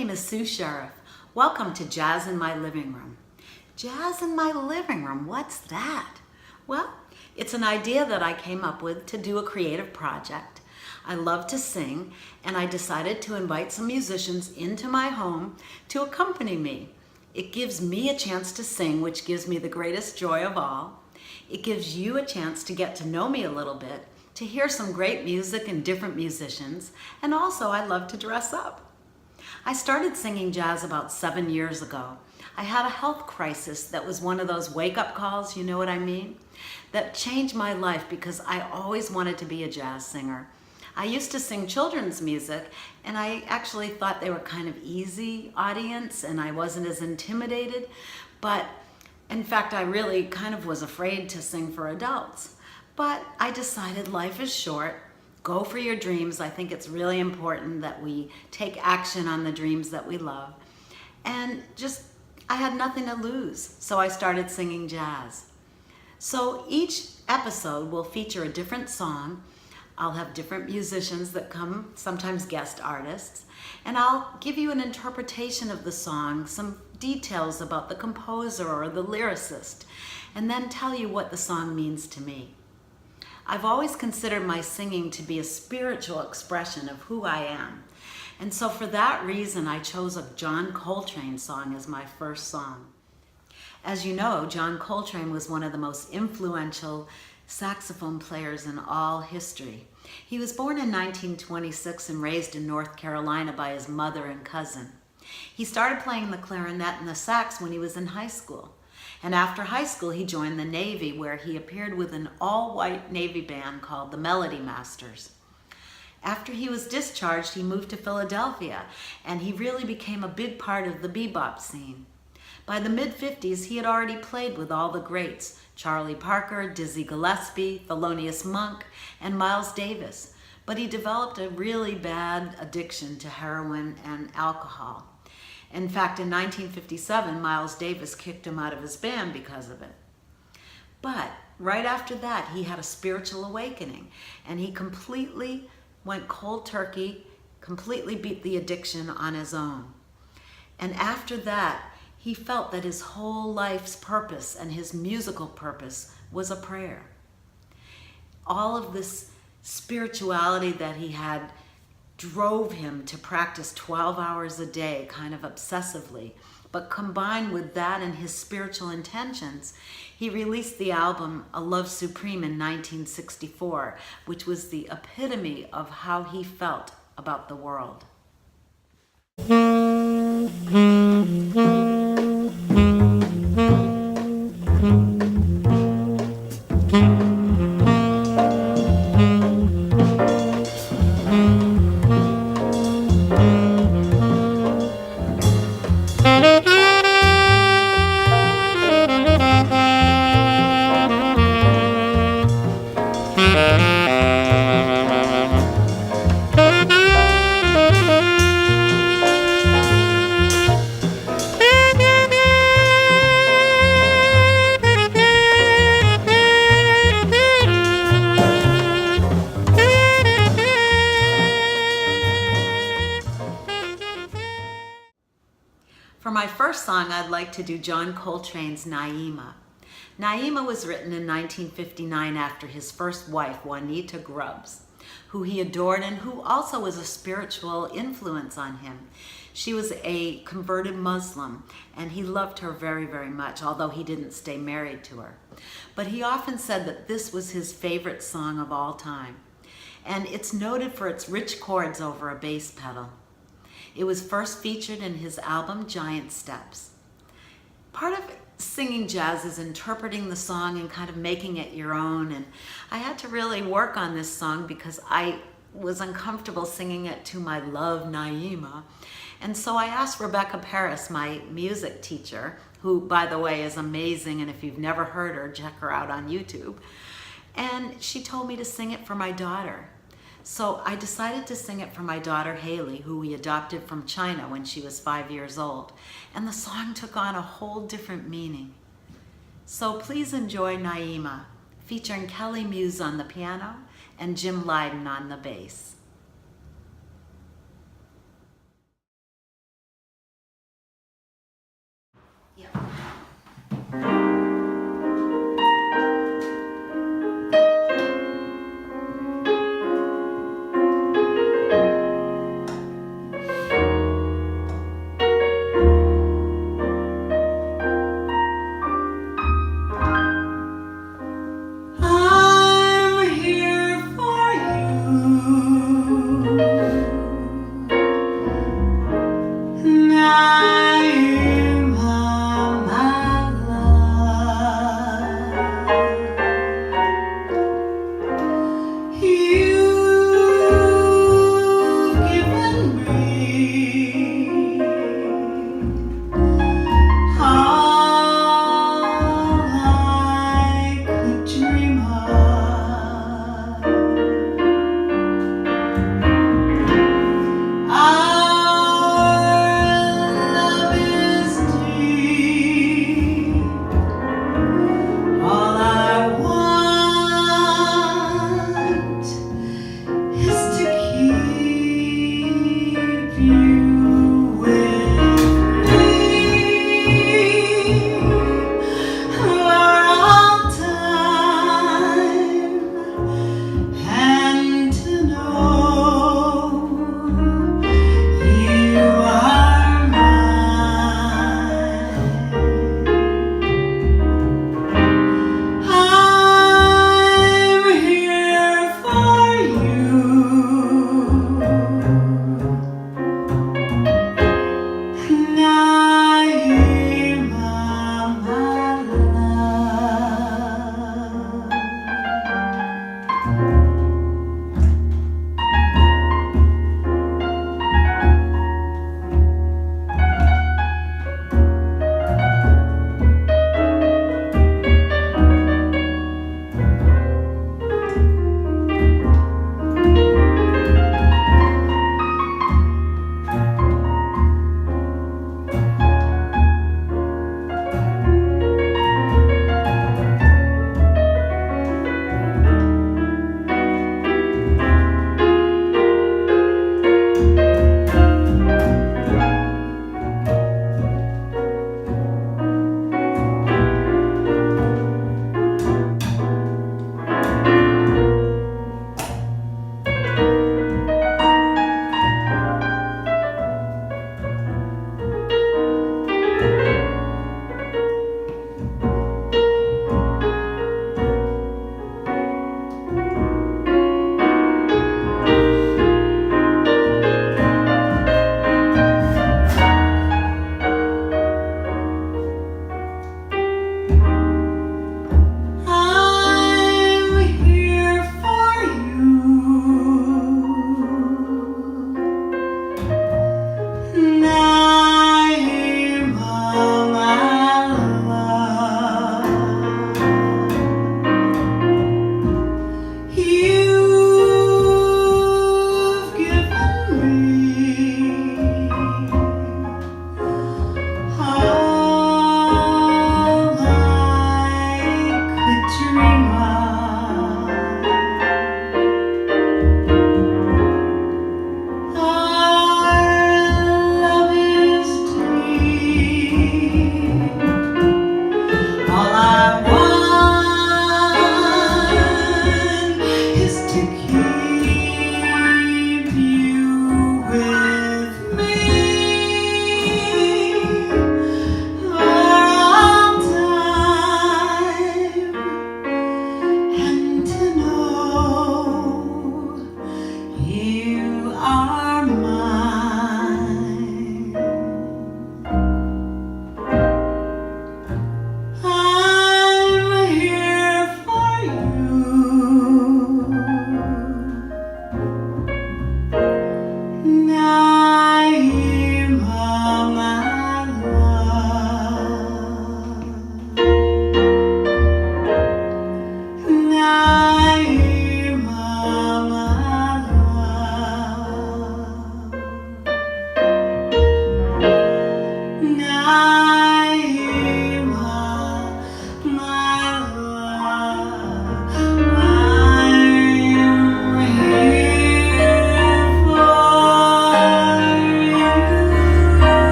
name is Sue Sheriff. Welcome to Jazz in My Living Room. Jazz in my living room, what's that? Well, it's an idea that I came up with to do a creative project. I love to sing, and I decided to invite some musicians into my home to accompany me. It gives me a chance to sing, which gives me the greatest joy of all. It gives you a chance to get to know me a little bit, to hear some great music and different musicians, and also I love to dress up. I started singing jazz about 7 years ago. I had a health crisis that was one of those wake-up calls, you know what I mean? That changed my life because I always wanted to be a jazz singer. I used to sing children's music, and I actually thought they were kind of easy audience and I wasn't as intimidated, but in fact I really kind of was afraid to sing for adults. But I decided life is short. Go for your dreams. I think it's really important that we take action on the dreams that we love. And I had nothing to lose, so I started singing jazz. So each episode will feature a different song. I'll have different musicians that come, sometimes guest artists, and I'll give you an interpretation of the song, some details about the composer or the lyricist, and then tell you what the song means to me. I've always considered my singing to be a spiritual expression of who I am. And so for that reason, I chose a John Coltrane song as my first song. As you know, John Coltrane was one of the most influential saxophone players in all history. He was born in 1926 and raised in North Carolina by his mother and cousin. He started playing the clarinet and the sax when he was in high school. And after high school, he joined the Navy, where he appeared with an all-white Navy band called the Melody Masters. After he was discharged, he moved to Philadelphia, and he really became a big part of the bebop scene. By the mid-50s, he had already played with all the greats, Charlie Parker, Dizzy Gillespie, Thelonious Monk, and Miles Davis. But he developed a really bad addiction to heroin and alcohol. In fact, in 1957, Miles Davis kicked him out of his band because of it. But right after that, he had a spiritual awakening, and he completely went cold turkey, completely beat the addiction on his own. And after that, he felt that his whole life's purpose and his musical purpose was a prayer. All of this spirituality that he had drove him to practice 12 hours a day, kind of obsessively. But combined with that and his spiritual intentions, he released the album A Love Supreme in 1964, which was the epitome of how he felt about the world. For my first song, I'd like to do John Coltrane's Naima. Naima was written in 1959 after his first wife, Juanita Grubbs, who he adored and who also was a spiritual influence on him. She was a converted Muslim, and he loved her very, very much, although he didn't stay married to her. But he often said that this was his favorite song of all time, and it's noted for its rich chords over a bass pedal. It was first featured in his album, Giant Steps. Part of singing jazz is interpreting the song and kind of making it your own, and I had to really work on this song because I was uncomfortable singing it to my love, Naima. And so I asked Rebecca Paris, my music teacher, who, by the way, is amazing, and if you've never heard her, check her out on YouTube. And she told me to sing it for my daughter. So I decided to sing it for my daughter Haley, who we adopted from China when she was 5 years old. And the song took on a whole different meaning. So please enjoy Naima, featuring Kelly Muse on the piano and Jim Lyden on the bass.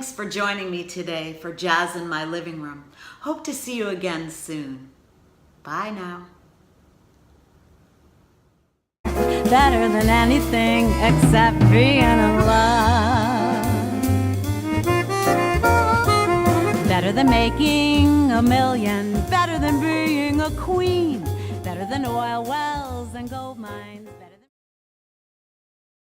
Thanks for joining me today for Jazz in My Living Room. Hope to see you again soon. Bye now. Better than anything except being in love. Better than making a million. Better than being a queen. Better than oil wells and gold mines.